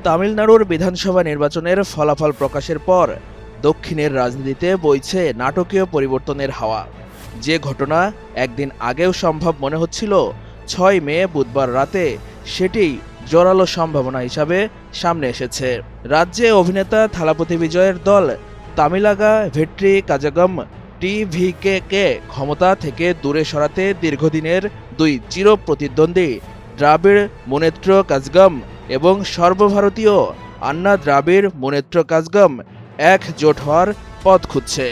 তামিলনাড়ুর বিধানসভা নির্বাচনের ফলাফল প্রকাশের পর দক্ষিণের রাজনীতিতে বইছে নাটকীয় পরিবর্তনের হাওয়া। যে ঘটনা একদিন আগেও সম্ভব মনে হচ্ছিল, ৬ মে বুধবার রাতে সেটি জোরালো সম্ভাবনা হিসাবে সামনে এসেছে। রাজ্যে অভিনেতা থালাপতি বিজয়ের দল তামিলাগা ভেট্রি কাজাগম টিভিকে ক্ষমতা থেকে দূরে সরাতে দীর্ঘদিনের দুই চিরপ্রতিদ্বন্দ্বী দ্রাবিড় মুনেত্র কাজগম এবং সর্বভারতীয় আন্না দ্রাবিড় মুনেত্র কাজগম একজোট হওয়ার পথ খুঁজছে।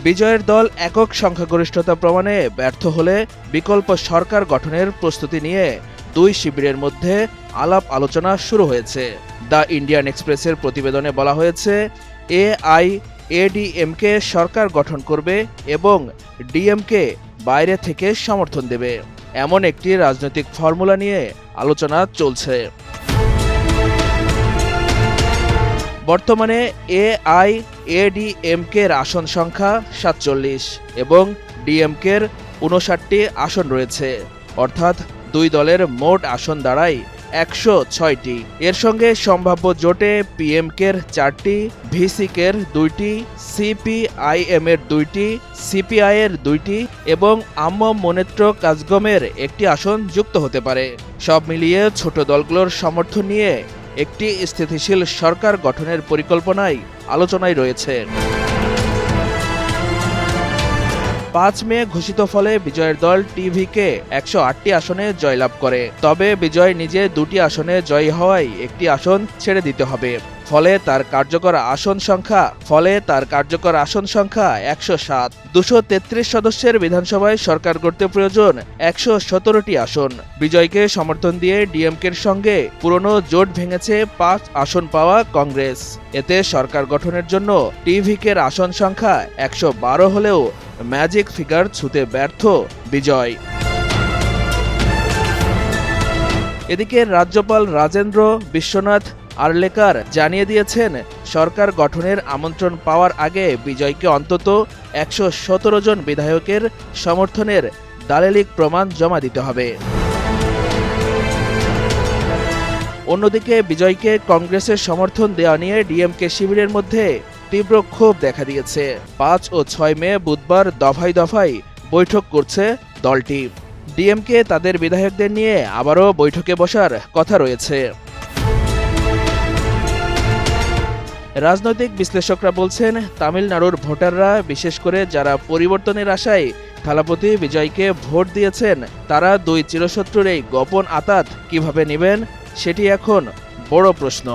বিজয়ের দল একক সংখ্যাগরিষ্ঠতা প্রমাণে ব্যর্থ হলে বিকল্প সরকার গঠনের প্রস্তুতি নিয়ে দুই শিবিরের মধ্যে আলাপ আলোচনা শুরু হয়েছে। দ্য ইন্ডিয়ান এক্সপ্রেসের প্রতিবেদনে বলা হয়েছে, এআইএডিএমকে সরকার গঠন করবে এবং ডিএমকে বাইরে থেকে সমর্থন দেবে, এমন একটি রাজনৈতিক ফর্মুলা নিয়ে আলোচনা চলছে। বর্তমানে এআইএডিএমকের আসন সংখ্যা ৪৭ এবং ডিএমকের ৫৯টি আসন রয়েছে, অর্থাৎ দুই দলের মোট আসন দাঁড়ায় ১০৬টি। এর সঙ্গে সম্ভাব্য জোটে পিএমকের ৪টি, ভিসিকের ২টি, সিপিআইএমের ২টি, সিপিআইয়ের ২টি এবং আম্ম মুনেত্র কাজগমের একটি আসন যুক্ত হতে পারে। সব মিলিয়ে ছোট দলগুলোর সমর্থন নিয়ে একটি স্থিতিশীল সরকার গঠনের পরিকল্পনায় আলোচনায় রয়েছে। ৫ মে ঘোষিত ফলে বিজয়ের দল টিভিকে ১০৮টি আসনে জয়লাভ করে। তবে বিজয় নিজে ২টি আসনে জয়ী হওয়ায় একটি আসন ছেড়ে দিতে হবে। ফলে তার কার্যকর আসন সংখ্যা ১০৭। ২৩৩ সদস্যের বিধানসভায় সরকার গড়তে প্রয়োজন ১১৭টি আসন। বিজয়কে সমর্থন দিয়ে ডিএমকের সঙ্গে পুরনো জোট ভেঙেছে ৫ আসন পাওয়া কংগ্রেস। এতে সরকার গঠনের জন্য টিভিকের আসন সংখ্যা ১১২ হলেও ম্যাজিক ফিগার ছুঁতে ব্যর্থ বিজয়। এদিকে রাজ্যপাল রাজেন্দ্র বিশ্বনাথ আর্লেকার জানিয়ে দিয়েছেন, সরকার গঠনের আমন্ত্রণ পাওয়ার আগে বিজয়কে অন্তত ১১৭ জন বিধায়কের সমর্থনের দালিলিক প্রমাণ জমা দিতে হবে। অন্যদিকে বিজয়কে কংগ্রেসের সমর্থন দেওয়া নিয়ে ডিএমকে শিবিরের মধ্যে তীব্র ক্ষোভ দেখা দিয়েছে। ৫ ও ৬ মে বুধবার দফায় দফায় বৈঠক করছে দলটি। ডিএমকে তাদের বিধায়কদের নিয়ে আবারও বৈঠকে বসার কথা রয়েছে। রাজনৈতিক বিশ্লেষকরা বলছেন, তামিলনাড়ুর ভোটাররা, বিশেষ করে যারা পরিবর্তনের আশায় থালাপতি বিজয়কে ভোট দিয়েছেন, তারা দুই চিরশত্রুর এই গোপন আঁতাত কিভাবে নেবেন সেটি এখন বড় প্রশ্ন।